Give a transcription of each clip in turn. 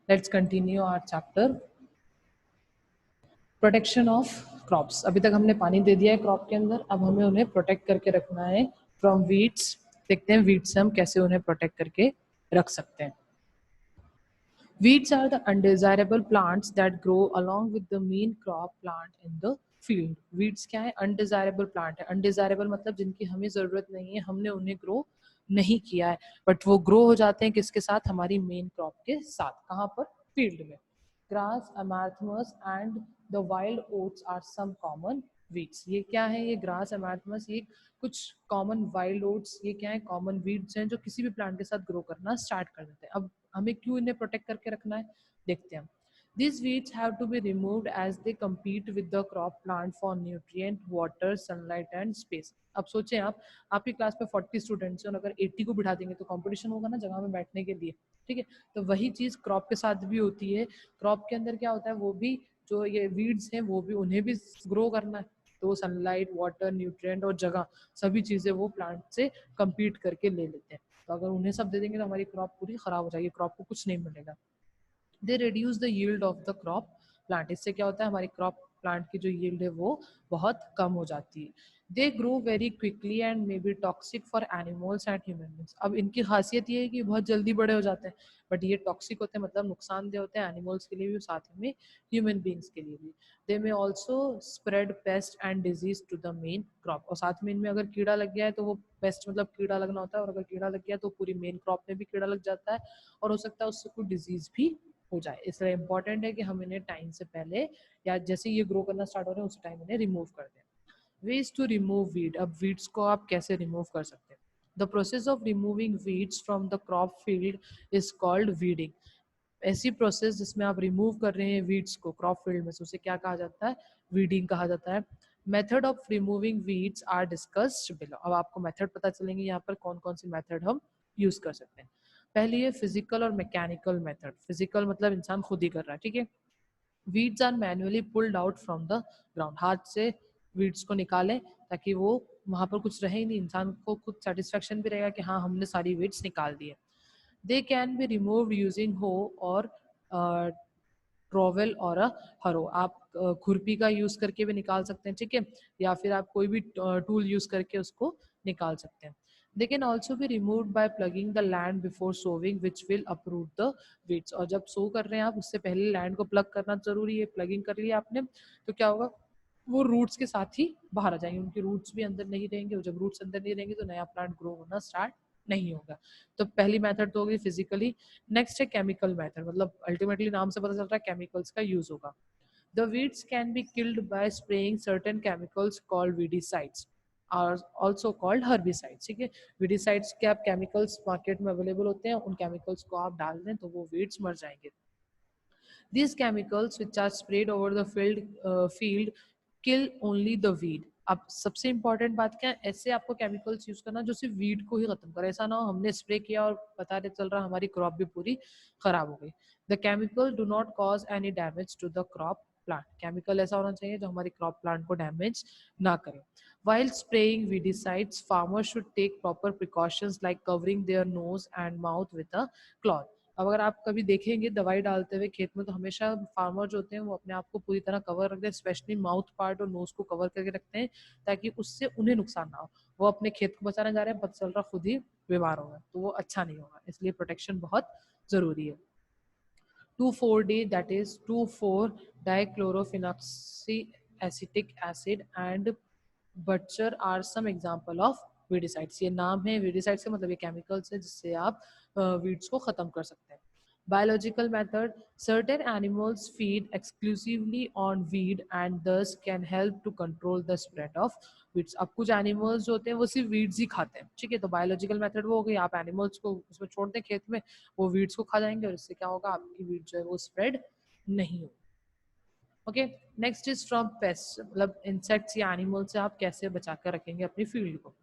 Let's continue our chapter protection of crops. अभी तक हमने पानी दे दिया है क्रॉप के अंदर, अब हमें उन्हें प्रोटेक्ट करके रखना है फ्रॉम वीड्स। देखते हैं वीड्स से हम कैसे उन्हें प्रोटेक्ट करके रख सकते हैं। Weeds are the undesirable plants that grow along with the main crop plant in the field. Weeds क्या है? Undesirable plant है। Undesirable मतलब जिनकी हमें जरूरत नहीं है, हमने उन्हें ग्रो नहीं किया है, बट वो ग्रो हो जाते हैं किसके साथ? हमारी मेन क्रॉप के साथ। कहाँ पर? फील्ड में। Grass, amaranthus and the wild oats are some common weeds. ये क्या है? ये ग्रास, अमार्थमस, ये कुछ कॉमन वाइल्ड ओट्स, ये क्या है? कॉमन वीड्स हैं जो किसी भी प्लांट के साथ ग्रो करना स्टार्ट कर देते हैं। अब हमें क्यों इन्हें प्रोटेक्ट करके रखना है, देखते हैं। These weeds have to be removed as they compete with the crop plant for nutrient, water, sunlight and space. अब सोचें आप, आपकी क्लास में 40 स्टूडेंट्स हैं और अगर 80 को बिठा देंगे तो कंपटीशन होगा ना जगह में बैठने के लिए, ठीक है? तो वही चीज़ क्रॉप के साथ भी होती है। क्रॉप के अंदर क्या होता है, वो भी जो ये वीड्स हैं वो भी, उन्हें भी ग्रो करना है, तो सनलाइट, वाटर, न्यूट्रिएंट और जगह, सभी चीज़ें वो प्लांट से compete करके ले लेते हैं। तो अगर उन्हें सब दे देंगे तो हमारी क्रॉप पूरी खराब हो जाएगी, क्रॉप को कुछ नहीं मिलेगा। They reduce the yield of the crop plant. इससे क्या होता है, हमारी क्रॉप प्लांट की जो यील्ड है वो बहुत कम हो जाती है। They grow very quickly and may be toxic for animals and human beings. अब इनकी खासियत ये है कि बहुत जल्दी बड़े हो जाते हैं, बट ये टॉक्सिक होते हैं, मतलब नुकसानदेह होते हैं एनिमल्स के लिए भी, साथ में ह्यूमन बींग्स के लिए भी। They may also spread pest and disease to the main crop. और साथ में इनमें अगर कीड़ा लग गया है तो वो पेस्ट मतलब कीड़ा लगना होता है, और अगर कीड़ा लग गया तो पूरी मेन क्रॉप में भी कीड़ा लग जाता है और हो सकता है उससे कोई डिजीज भी हो जाए। इसलिए इंपॉर्टेंट है कि हम इन्हें टाइम से पहले या जैसे ये ग्रो करना स्टार्ट हो रहे हैं उस टाइम इन्हें रिमूव कर दें। Ways to remove weed. अब वीड्स को आप कैसे रिमूव कर सकते हैं? The process of removing weeds from the crop field is called weeding. ऐसी प्रोसेस जिसमें आप रिमूव कर रहे हैं वीड्स को क्रॉप फील्ड में से, उसे क्या कहा जाता है? वीडिंग कहा जाता है। Method of removing weeds are discussed below. अब आपको मेथड पता चलेंगे यहाँ पर कौन कौन सी मेथड हम यूज कर सकते हैं। पहली है फिजिकल और मैकेनिकल मेथड। फिजिकल मतलब इंसान खुद ही कर रहा है, ठीक है? Weeds are manually pulled out from the ground. हाथ से वीड्स को निकालें ताकि वो वहां पर कुछ रहे ही नहीं, इंसान को खुद सेटिस्फेक्शन भी रहेगा कि हाँ हमने सारी वीड्स निकाल दी है। They can be remove using हो और ट्रोवेल और अ हरो। आप खुरपी का यूज करके भी निकाल सकते हैं, ठीक है? या फिर आप कोई भी टूल यूज करके उसको निकाल सकते हैं। They can also be removed by plugging the land before sowing, which will uproot the weeds. और जब सो कर रहे हैं आप, उससे पहले लैंड को प्लग करना जरूरी है। प्लगिंग कर लिया आपने तो क्या होगा, वो रूट्स के साथ ही बाहर आ जाएंगे, उनके रूट्स भी अंदर नहीं रहेंगे, और जब रूट्स अंदर नहीं रहेंगे तो नया प्लांट ग्रो होना स्टार्ट नहीं होगा। तो पहली मेथड तो होगी फिजिकली। नेक्स्ट है केमिकल मेथड, मतलब अल्टीमेटली नाम से पता चल रहा है केमिकल्स का यूज होगा। The weeds can be killed by spraying certain chemicals called weedicides are also called herbicides, ठीक है? वीडीसाइड्स के आप केमिकल्स मार्केट में अवेलेबल होते हैं, उन केमिकल्स को आप डाल दें तो वो वीड्स मर जाएंगे। These chemicals which are sprayed over the field kill only the weed. अब सबसे इंपॉर्टेंट बात क्या है, ऐसे आपको केमिकल्स यूज करना जो सिर्फ वीड को ही खत्म करे। ऐसा ना हो हमने स्प्रे किया और पता नहीं चल रहा हमारी क्रॉप भी पूरी खराब हो गई। The chemical do not cause any damage to the crop plant. Chemical ऐसा होना चाहिए जो हमारी क्रॉप प्लांट को डैमेज ना करे। While spraying weedicides, farmers should take proper precautions like covering their nose and mouth with a cloth. अब अगर आप कभी देखेंगे दवाई डालते हुए खेत में तो हमेशा फार्मर जो होते हैं वो अपने आप को पूरी तरह कवर रखते हैं, स्पेशली माउथ पार्ट और नोज को कवर करके रखते हैं ताकि उससे उन्हें नुकसान ना हो। वो अपने खेत को बचाने जा रहे हैं, पता चल रहा खुद ही बीमार होगा, तो वो अच्छा नहीं होगा। इसलिए प्रोटेक्शन बहुत जरूरी है। 2,4-D, that is 2,4-dichlorophenoxyacetic acid and butcher are some example of weedicides. ये नाम है weedicides का मतलब ये केमिकल्स है जिससे आप वीड्स को खत्म कर सकते हैं। Biological method. Certain animals feed exclusively on weed and thus can help to control the spread of weeds. अब कुछ एनिमल्स जो होते हैं वो सिर्फ वीड्स ही खाते हैं, ठीक है? तो बायोलॉजिकल मेथड वो हो गई, आप एनिमल्स को उसमें छोड़ दें खेत में, वो वीड्स को खा जाएंगे और इससे क्या होगा, आपकी वीड जो है वो स्प्रेड नहीं होगी। Okay, next is from paste, मतलब इंसेक्ट्स या एनिमल से आप कैसे बचा कर रखेंगे अपनी फील्ड को।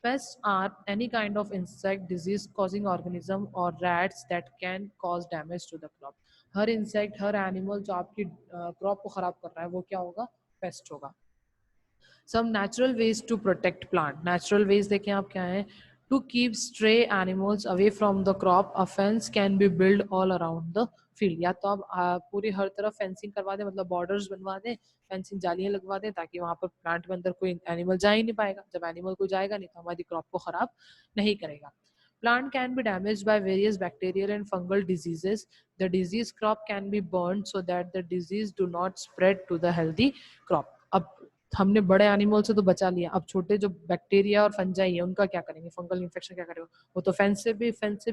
Pests are any kind of insect, disease causing organism or rats that can cause damage to the crop. Her insect, her animal जो आपकी क्रॉप को खराब कर रहा है वो क्या होगा, पेस्ट होगा। Some natural ways to protect plant. Natural ways देखें आप क्या है, To keep stray animals away from the crop, a fence can be built all around the field. या तो आप पूरी हर तरफ फेंसिंग करवा दें, मतलब बॉर्डर्स बनवा दें, फेंसिंग जालियां लगवा दें, ताकि वहां पर प्लांट के अंदर कोई एनिमल जा ही नहीं पाएगा. जब एनिमल कोई जाएगा नहीं तो हमारी क्रॉप को खराब नहीं करेगा. Plant can be damaged by various bacterial and fungal diseases. The disease crop can be burned so that the disease do not spread to the healthy crop. अब हमने बड़े एनिमल से तो बचा लिया, अब छोटे जो बैक्टीरिया और फंजाई है उनका क्या करेंगे, फंगल इन्फेक्शन क्या करेंगे, वो तो फेंस से भी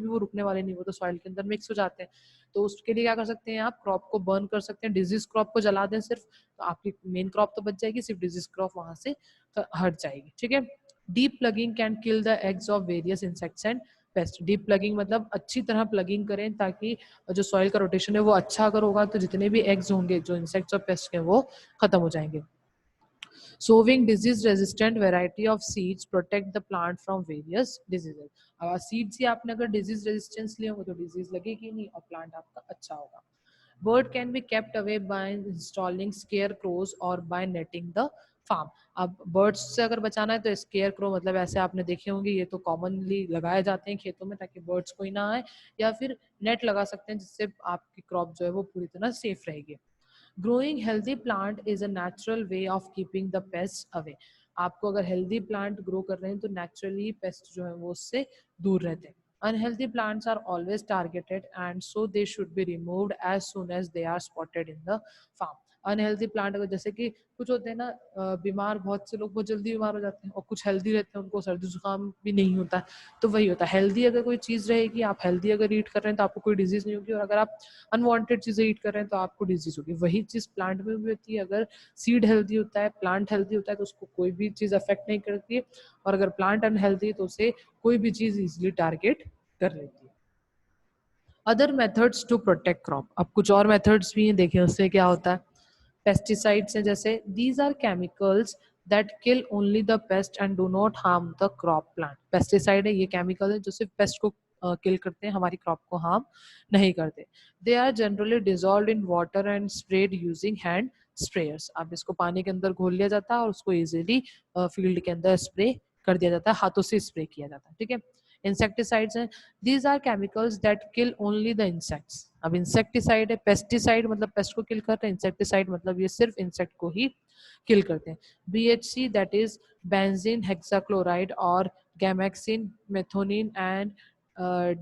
वो रुकने वाले नहीं, वो तो सॉइल के अंदर मिक्स हो जाते हैं. तो उसके लिए क्या कर सकते हैं, आप क्रॉप को बर्न कर सकते हैं, डिजीज क्रॉप को जला दें सिर्फ, तो आपकी मेन क्रॉप तो बच जाएगी, सिर्फ डिजीज क्रॉप वहां से हट जाएगी. ठीक है. Deep plugging can kill the eggs of various insects and paste. Deep plugging मतलब अच्छी तरह प्लगिंग करें, ताकि जो सॉइल का रोटेशन है वो अच्छा अगर होगा तो जितने भी एग्स होंगे जो इंसेक्ट्स और पेस्ट के वो खत्म हो जाएंगे. Sowing disease-resistant variety of seeds protect the plant from various diseases. Seed से आपने अगर डिजीज रेजिस्टेंस लिए होंगे तो डिजीज लगेगी नहीं और प्लांट आपका अच्छा होगा. Bird can be kept away by installing scarecrows or by netting the farm. अब बर्ड्स से अगर बचाना है तो स्केयर क्रो मतलब ऐसे आपने देखे होंगे, ये तो कॉमनली लगाए जाते हैं खेतों में ताकि बर्ड्स कोई ना आए, या फिर नेट लगा सकते हैं जिससे आपकी क्रॉप जो है वो पूरी तरह सेफ रहेगी. Growing healthy plant is a natural way of keeping the paste away. आपको अगर हेल्दी प्लांट ग्रो कर रहे हैं तो नेचुरली पेस्ट जो है वो उससे दूर रहते हैं. Unhealthy plants are always targeted and so they should be removed as soon as they are spotted in the farm. Unhealthy plant अगर जैसे कि कुछ होते हैं ना, बीमार बहुत से लोग बहुत जल्दी बीमार हो जाते हैं, और कुछ हेल्दी रहते हैं उनको सर्दी जुकाम भी नहीं होता. तो वही होता है, हेल्दी अगर कोई चीज़ रहेगी, आप हेल्दी अगर ईट कर रहे हैं तो आपको कोई डिजीज नहीं होगी, और अगर आप अनवांटेड चीज़ें ईट कर रहे हैं तो आपको डिजीज होगी. वही चीज़ प्लांट में भी होती है. अगर सीड हेल्दी होता है, प्लांट हेल्दी होता है, तो उसको कोई भी चीज़ अफेक्ट नहीं करती है, और अगर प्लांट अनहेल्दी है तो उसे कोई भी चीज़ इजिली टारगेट कर लेती है. Other methods to protect crop. अब कुछ और मेथड्स भी हैं, देखिए उससे क्या होता है. पेस्टिसाइड्स हैं, जैसे these are chemicals that kill only the pest and do not harm the crop plant. Pesticide है, ये केमिकल है जो सिर्फ पेस्ट को किल करते हैं, हमारी क्रॉप को हार्म नहीं करते. They are generally dissolve in water and spread using hand sprayers. अब इसको पानी के अंदर घोल लिया जाता है और उसको इजीली फील्ड के अंदर स्प्रे कर दिया जाता है, हाथों से स्प्रे किया जाता है. ठीक है. इंसेक्टिसाइड्स हैं, these are chemicals that kill only the insects. अब इंसेक्टिसाइड है, पेस्टिसाइड मतलब पेस्ट को किल करते हैं, इंसेक्टिसाइड मतलब ये सिर्फ इंसेक्ट को ही किल करते हैं. BHC that is benzene hexachloride और gammexane methionine and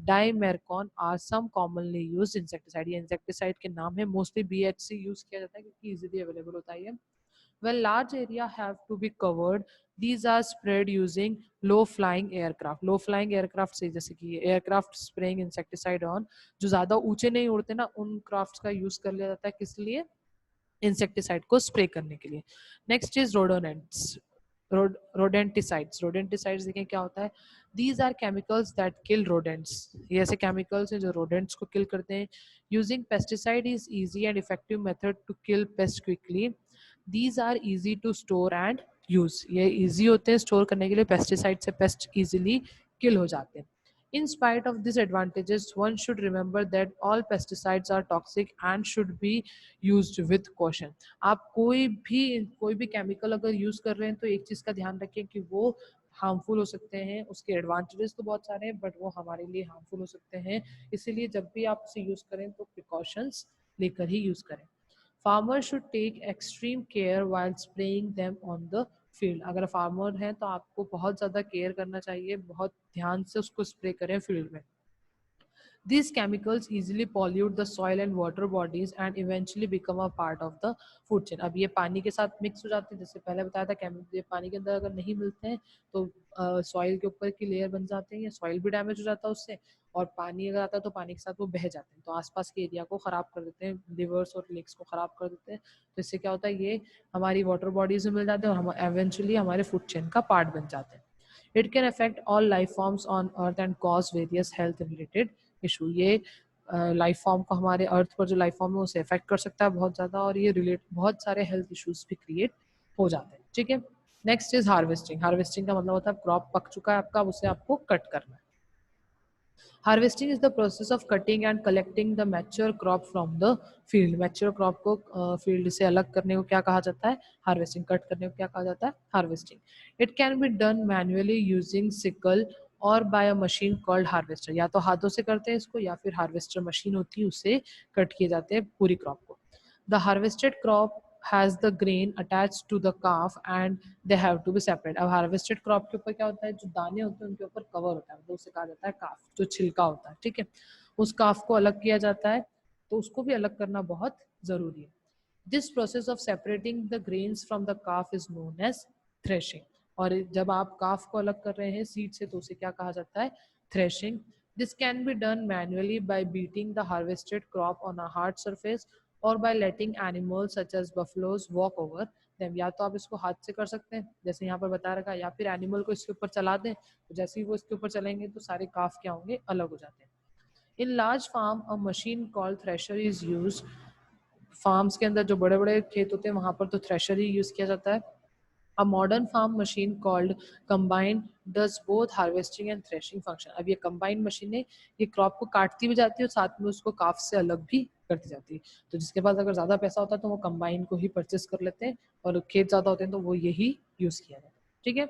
dimecron are some commonly used insecticide. ये इंसेक्टिसाइड के नाम है, मोस्टली BHC यूज किया जाता है क्योंकि इजीली अवेलेबल होता है ये. When large area have to be covered, these are spread using low-flying aircraft. Low-flying aircraft से जैसे कि aircraft spraying insecticide on, जो ज़्यादा ऊंचे नहीं उड़ते ना, उन क्राफ्ट्स का यूज कर लिया जाता है. किस लिए? इंसेक्टिसाइड को स्प्रे करने के लिए. Next is rodents. Rodenticides. Rodenticides देखें क्या होता है. These are chemicals that kill rodents. ये ऐसे केमिकल्स हैं जो रोडेंट्स को किल करते हैं. Using pesticide is easy and effective method to kill pest quickly. These are easy to store and use. ये easy होते हैं स्टोर करने के लिए, पेस्टिसाइड से पेस्ट easily kill हो जाते हैं. In spite of these advantages, one should remember that all pesticides are toxic and should be used with caution. आप कोई भी केमिकल अगर यूज कर रहे हैं तो एक चीज का ध्यान रखें कि वो हार्मफुल हो सकते हैं. उसके एडवांटेजेस तो बहुत सारे हैं बट वो हमारे लिए हार्मफुल हो सकते हैं, इसीलिए जब भी आप उसे यूज करें तो प्रिकॉशंस लेकर ही यूज करें. Farmers should take extreme care while spraying them on the field. अगर फार्मर हैं तो आपको बहुत ज़्यादा केयर करना चाहिए, बहुत ध्यान से उसको स्प्रे करें फील्ड में. These chemicals easily pollute the soil and water bodies and eventually become a part of the food chain. अब ये पानी के साथ मिक्स हो जाते हैं, जैसे पहले बताया था, केमिकल पानी के अंदर अगर नहीं मिलते हैं तो सॉइल के ऊपर की लेयर बन जाते हैं, या सॉइल भी डैमेज हो जाता है उससे, और पानी अगर आता है तो पानी के साथ वो बह जाते हैं, तो आसपास के एरिया को ख़राब कर देते हैं, रिवर्स और लेक्स को ख़राब कर देते हैं. तो इससे क्या होता है, ये हमारी वाटर बॉडीज में मिल जाते हैं और हम एवेंचुअली हमारे फूड चेन का पार्ट बन जाते हैं. It can affect all life forms on earth and cause various health related issue. ये लाइफ फॉर्म को, हमारे अर्थ पर जो लाइफ फॉर्म है उसे अफेक्ट कर सकता है बहुत ज़्यादा, और ये रिलेट बहुत सारे हेल्थ इश्यूज भी क्रिएट हो जाते हैं. ठीक है. Next is harvesting. हार्वेस्टिंग का मतलब होता है क्रॉप पक चुका है आपका, अब उसे आपको कट करना है. Harvesting is the process of cutting and collecting the mature crop from the field. Mature crop को फील्ड से अलग करने को क्या कहा जाता है? हार्वेस्टिंग. कट करने को क्या कहा जाता है? Harvesting. It can be done manually using sickle और by a machine called harvester, या तो हाथों से करते हैं इसको या फिर हार्वेस्टर मशीन होती है उससे कट किए जाते हैं पूरी क्रॉप को। The harvested crop has the grain attach to the chaff and they have to be separate. अब हार्वेस्टेड क्रॉप के ऊपर क्या होता है, जो दाने होते हैं उनके ऊपर कवर होता है, मतलब उसे कहा जाता है काफ, जो छिलका होता है, ठीक है, उस काफ को अलग किया जाता है, तो उसको भी अलग करना बहुत जरूरी है। This process of separating the grains from the chaff is known as threshing. और जब आप काफ को अलग कर रहे हैं सीड से तो उसे क्या कहा जाता है, threshing. This can be done manually by beating the harvested crop on a hard surface और by letting animals such as buffaloes walk over them. या तो आप इसको हाथ से कर सकते हैं जैसे यहाँ पर बता रखा है, या फिर एनिमल को इसके ऊपर चला दें, तो जैसे ही वो इसके ऊपर चलेंगे तो सारे काफ क्या होंगे, अलग हो जाते हैं। In large farm a machine called thresher is use. Farms के अंदर जो बड़े बड़े खेत होते हैं वहां पर तो थ्रेशर ही यूज किया जाता है। A modern farm machine called combine does both harvesting and threshing function। अब ये combine मशीन है, ये क्रॉप को काटती भी जाती है और साथ में उसको काफ से अलग भी करती जाती है। तो जिसके पास अगर ज़्यादा पैसा होता है तो वो combine को ही परचेस कर लेते हैं, और खेत ज़्यादा होते हैं तो वो यही यूज़ किया जाता है, ठीक है।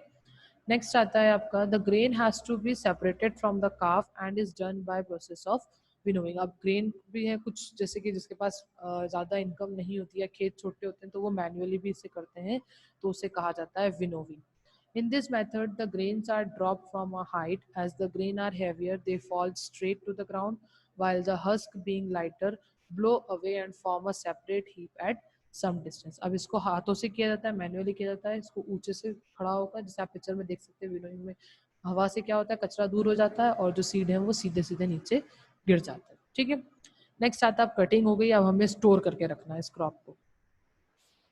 नेक्स्ट आता है आपका, the grain has to be separated from the chaff and is done by process of winnowing. अब ग्रेन भी है कुछ, जैसे कि जिसके पास ज़्यादा इनकम नहीं होती है, खेत छोटे होते हैं, तो वो मैन्युअली भी इसे करते हैं, तो उसे कहा जाता है winnowing. In this method, the grains are dropped from a height. As the grain are heavier, they fall straight to the ground, while the husk, being lighter, blow away and form a separate heap at some distance। अब इसको हाथों से किया जाता है, manually किया जाता है, इसको ऊंचे से खड़ा होकर, जैसे आप पिक्चर में देख सकते हैं विनोइंग में, हवा से क्या होता है, कचरा दूर हो जाता है और जो सीड है वो सीधे सीधे नीचे गिर जाता है, ठीक है। नेक्स्ट आता है, कटिंग हो गई, अब हमें स्टोर करके रखना है इस क्रॉप को।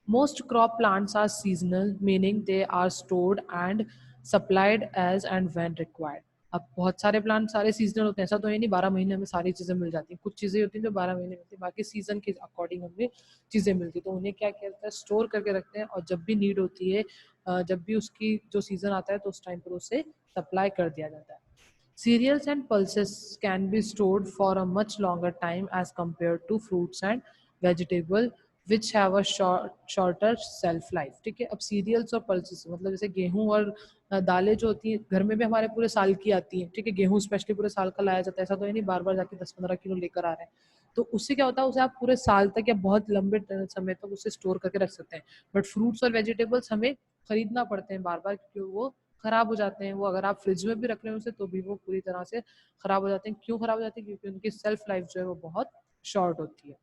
Most crop plants are seasonal, meaning they are stored and supplied as and when required। अब बहुत सारे प्लांट सारे सीजनल होते हैं, ऐसा तो है नहीं 12 महीने हमें सारी चीज़ें मिल जाती हैं, कुछ चीज़ें होती हैं जो 12 महीने मिलती हैं, बाकी सीजन के अकॉर्डिंग हमें चीज़ें मिलती हैं, तो उन्हें क्या किया जाता है, स्टोर करके रखते हैं, और जब भी नीड होती है, जब भी उसकी जो सीजन आता है तो उस टाइम पर उसे सप्लाई कर दिया जाता है। Cereals and pulses can be stored for a much longer time as compared to fruits and vegetable which have a shorter shelf life। ठीक है, अब सीरियल्स और पल्सेस मतलब जैसे गेहूं और दालें जो होती हैं घर में भी हमारे पूरे साल की आती हैं, ठीक है, गेहूं स्पेशली पूरे साल का लाया जाता है, ऐसा तो है नहीं बार बार जाके 10-15 किलो लेकर आ रहे हैं, तो उससे क्या होता है, उसे आप पूरे साल तक या बहुत लंबे समय तक उसे स्टोर करके रख सकते हैं। बट फ्रूट्स और वेजिटेबल्स हमें खरीदना पड़ते हैं बार बार, क्योंकि वो खराब हो जाते हैं, वो अगर आप फ्रिज में भी रख रहे हैं उसे तो भी वो पूरी तरह से खराब हो जाते हैं। क्यों खराब हो जाते हैं, क्योंकि उनकी सेल्फ लाइफ जो है वो बहुत शॉर्ट होती है।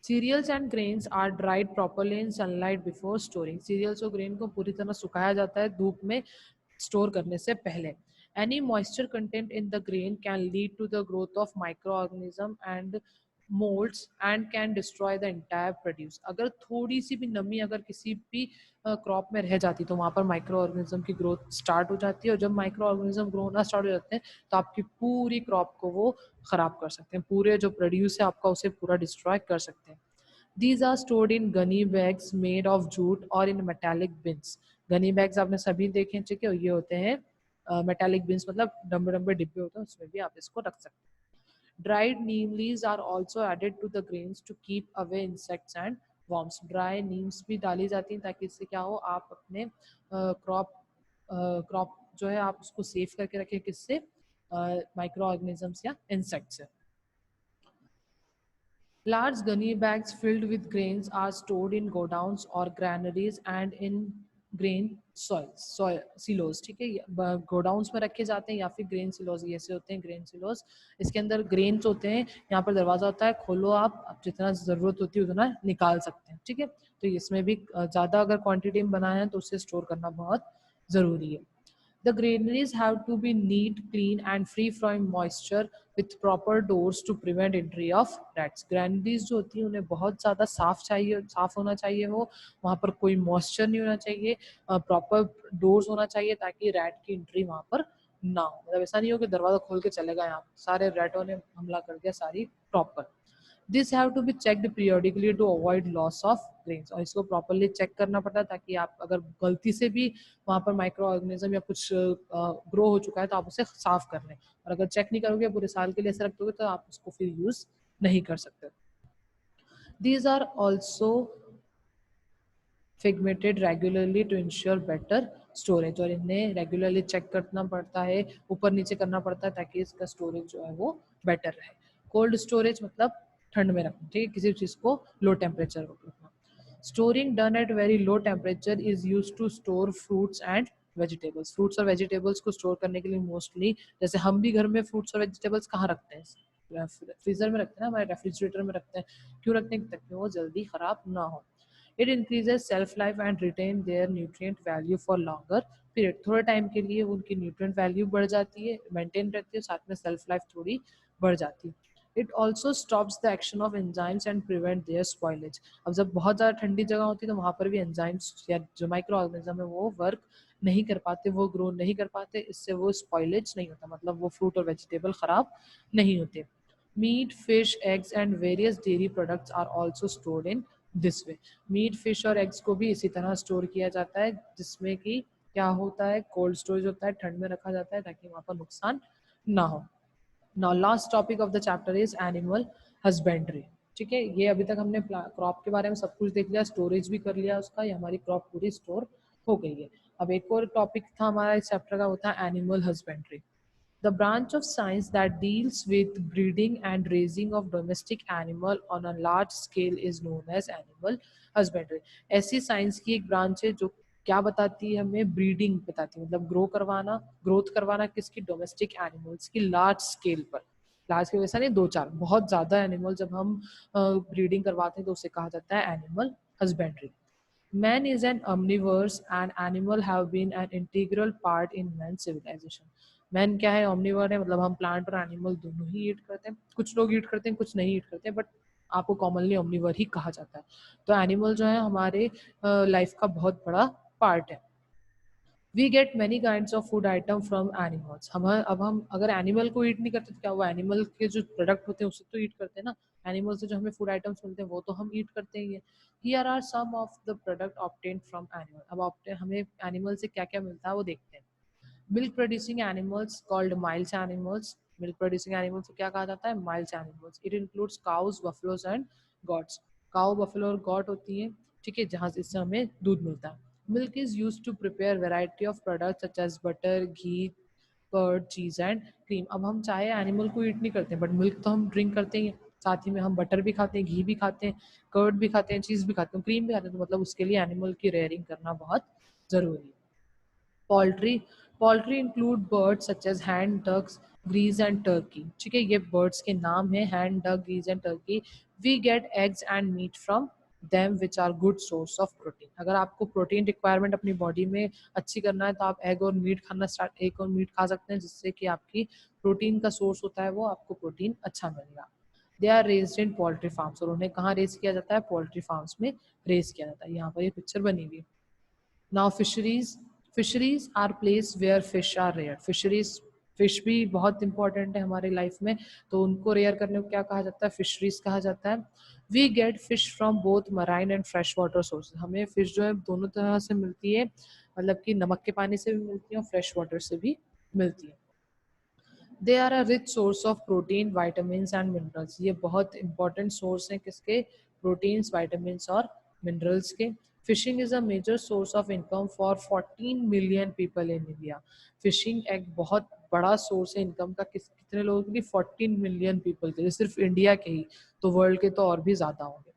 Cereals and grains are dried properly in sunlight before storing. Cereals और ग्रेन को पूरी तरह सुखाया जाता है धूप में स्टोर करने से पहले। Any moisture content in the grain can lead to the growth of microorganism and molds and can destroy the entire produce। अगर थोड़ी सी भी नमी अगर किसी भी क्रॉप में रह जाती तो वहाँ पर माइक्रो ऑर्गेनिज्म की ग्रोथ स्टार्ट हो जाती है, और जब माइक्रो ऑर्गेनिज्म ग्रो होना स्टार्ट हो जाते हैं तो आपकी पूरी क्रॉप को वो खराब कर सकते हैं, पूरे जो प्रोड्यूस है आपका उसे पूरा डिस्ट्रॉय कर सकते हैं। These are stored in gunny bags made of jute or in metallic bins। Ghani bags आपने सभी देखे हैं, ठीक है, ये होते हैं मेटालिक बिन्स, मतलब लंबे लंबे डिब्बे होते हैं, उसमें भी आप इसको रख सकते हैं। Dried neem leaves are also added to the grains to keep away insects and worms. Dry neems भी डाली जाती हैं ताकि इससे क्या हो, आप अपने क्रॉप क्रॉप जो है आप उसको सेफ करके रखें, किससे, माइक्रो ऑर्गेनिजम्स या इंसेक्ट से। Large gunny bags filled with grains are stored in godowns or granaries and in grain silos। ठीक है, गोडाउंस में रखे जाते हैं या फिर ग्रेन सिलोज, ये ऐसे होते हैं ग्रेन सिलोज। इसके अंदर ग्रेन्स होते हैं, यहाँ पर दरवाजा होता है, खोलो आप जितना ज़रूरत होती है उतना निकाल सकते हैं, ठीक है। तो इसमें भी ज़्यादा अगर क्वांटिटी में बनाना है तो उसे स्टोर करना बहुत ज़रूरी है। The granaries have to be neat, clean and free from moisture with proper doors to prevent entry of rats। granaries जो होती है उन्हें बहुत ज़्यादा साफ चाहिए, साफ होना चाहिए, वो वहाँ पर कोई मॉइस्चर नहीं होना चाहिए, प्रॉपर डोर्स होना चाहिए ताकि रैट की एंट्री वहाँ पर ना हो। मतलब ऐसा नहीं हो कि दरवाज़ा खोल के चले गए आप, सारे रैटों ने हमला कर दिया सारी proper. This have to be checked periodically to avoid loss of grains. और इसको प्रॉपरली चेक करना पड़ता है ताकि आप अगर गलती से भी वहाँ पर माइक्रो ऑर्गेनिज्म या कुछ ग्रो हो चुका है तो आप उसे साफ कर लें, और अगर चेक नहीं करोगे पूरे साल के लिए ऐसे रख दोगे तो आप उसको फिर यूज नहीं कर सकते। These are also figmented regularly to ensure better storage, और इन्हें रेगुलरली चेक करना पड़ता है, ऊपर नीचे करना पड़ता है ताकि इसका स्टोरेज जो है वो बेटर रहे। कोल्ड स्टोरेज मतलब ठंड में रखना, ठीक है, किसी चीज़ को लो टेम्परेचर पर रखना। Storing done at very low temperature is use to store fruits and vegetables. Fruits और वेजिटेबल्स को स्टोर करने के लिए मोस्टली, जैसे हम भी घर में फ्रूट्स और वेजिटेबल्स कहाँ रखते हैं, फ्रीजर में रखते हैं ना, हमारे रेफ्रिजरेटर में रखते हैं। क्यों रखते हैं? ताकि वो जल्दी खराब ना हो। It increases shelf life and retain their nutrient value for longer period. थोड़े टाइम के लिए उनकी न्यूट्रिएंट वैल्यू बढ़ जाती है, मेंटेन रहती है, साथ में सेल्फ लाइफ थोड़ी बढ़ जाती है। It also stops the action of enzymes and prevent there spoilage. अब जब बहुत ज़्यादा ठंडी जगह होती है तो वहाँ पर भी एंजाइम्स या जो माइक्रो ऑर्गेनिज्म है वो वर्क नहीं कर पाते, वो ग्रो नहीं कर पाते, इससे वो स्पॉइलेज नहीं होता, मतलब वो फ्रूट और वेजिटेबल खराब नहीं होते। Meat, fish, eggs and various dairy products are also stored in this way. Meat, fish और एग्स को भी इसी तरह स्टोर किया जाता है, जिसमें कि क्या होता है, कोल्ड स्टोरेज होता है, ठंड में रखा जाता है ताकि वहाँ पर नुकसान ना हो। Now last topic of the chapter is animal husbandry. ठीक है, ये अभी तक हमने क्रॉप के बारे में सब कुछ देख लिया, स्टोरेज भी कर लिया उसका, ये हमारी क्रॉप पूरी स्टोर हो गई है। अब एक और टॉपिक था हमारा इस चैप्टर का, होता है animal husbandry. The branch of science that deals with breeding and raising of domestic animal on a large scale is known as animal husbandry। ऐसी साइंस की एक ब्रांच है जो क्या बताती है हमें, ब्रीडिंग बताती है, मतलब ग्रोथ करवाना किसकी, डोमेस्टिक एनिमल्स की लार्ज स्केल पर। लार्ज स्केल वैसा नहीं, दो चार, बहुत ज्यादा एनिमल जब हम ब्रीडिंग करवाते हैं तो उसे कहा जाता है animal husbandry. Man is an omnivorous and animal have been an integral part in man's civilization। Man क्या है, omnivore है, मतलब हम प्लांट और एनिमल दोनों ही ईट करते हैं। कुछ लोग ईट करते हैं, कुछ नहीं ईट करते, बट आपको कॉमनली omnivore ही कहा जाता है। तो एनिमल जो है हमारे लाइफ का बहुत बड़ा पार्ट है। We get many kinds of food item from animals. हम अगर एनिमल को ईट नहीं करते तो क्या वो एनिमल के जो प्रोडक्ट होते हैं उससे तो ईट करते हैं ना। एनिमल से जो हमें फूड आइटम्स मिलते हैं वो तो हम ईट करते ही है। Here are some of the product obtained from animal. अब हमें एनिमल से क्या क्या मिलता है वो देखते हैं। Milk producing animals called milch animals. Milk producing animals को क्या कहा जाता है, milch animals. It includes cows, buffaloes and goats. Cow, buffalo और गॉट होती है, ठीक है, जहाँ इससे हमें दूध मिलता है। Milk is use to prepare variety of products such as butter, ghee, curd, cheese and cream. अब हम चाहे एनिमल को ईट नहीं करते बट मिल्क तो हम ड्रिंक करते ही हैं, साथ ही में हम बटर भी खाते हैं, घी भी खाते हैं, कर्ड भी खाते हैं, चीज भी खाते हैं, क्रीम भी खाते हैं, तो मतलब उसके लिए एनिमल की रेयरिंग करना बहुत जरूरी है। Poultry, poultry include birds such as hen, ducks, ग्रीज एंड टर्की। ठीक है, ये बर्ड्स के नाम है, हैंड, डक, ग्रीज and turkey. We get eggs and meat from them which are good source of protein. अगर आपको प्रोटीन रिक्वायरमेंट अपनी बॉडी में अच्छी करना है तो आप एग और मीट खा सकते हैं, जिससे कि आपकी प्रोटीन का सोर्स होता है वो आपको प्रोटीन अच्छा मिलेगा। They are raised in poultry farms. और उन्हें कहाँ रेस किया जाता है, पोल्ट्री फार्म्स में रेस किया जाता है। यहाँ पर ये पिक्चर बनी हुई है। Now fisheries, fisheries are place where fish are rear. Fisheries, fish भी बहुत इंपॉर्टेंट है हमारे लाइफ में, तो उनको रेयर करने को क्या कहा जाता है, फिशरीज कहा जाता है। We get fish from both marine and fresh water sources. हमें फिश जो है दोनों तरह से मिलती है, मतलब कि नमक के पानी से भी मिलती है और फ्रेश वाटर से भी मिलती है। They are a rich source of protein, vitamin and minerals. ये बहुत इंपॉर्टेंट सोर्स हैं किसके, प्रोटीन्स, वाइटामिन और मिनरल्स के। Fishing is a major source of income for 14 million people in India. Fishing एक बहुत बड़ा सोर्स है इनकम का, कितने लोगों के लिए, 14 मिलियन पीपल के लिए, सिर्फ इंडिया के ही, तो वर्ल्ड के तो और भी ज्यादा होंगे।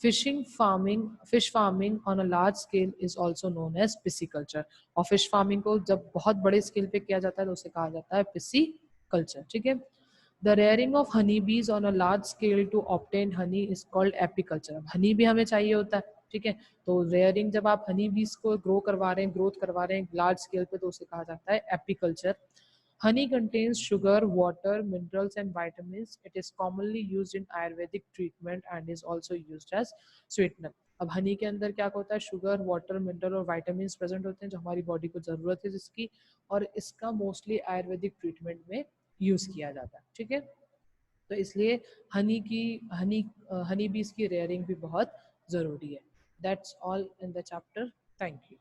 Fish farming on a large scale is also known as pisciculture. और फिश फार्मिंग को जब बहुत बड़े स्केल पे किया जाता है तो उसे कहा जाता है पिसी कल्चर। ठीक है, the rearing of honey bees on a large scale to obtain honey is called apiculture. Honey भी हमें चाहिए होता है, ठीक है, तो रेयरिंग जब आप हनी बीज को ग्रोथ करवा रहे हैं लार्ज स्केल पे तो उसे कहा जाता है apiculture. Honey contains sugar, water, minerals, and vitamins. It is commonly used in Ayurvedic treatment and is also used as sweetener. अब हनी के अंदर क्या होता है, शुगर, वाटर, मिनरल और विटामिन प्रेजेंट होते हैं जो हमारी बॉडी को जरूरत है जिसकी, और इसका मोस्टली आयुर्वेदिक ट्रीटमेंट में यूज किया जाता है। ठीक है, तो इसलिए हनी बीज की रेयरिंग भी बहुत जरूरी है। That's all in the chapter. Thank you.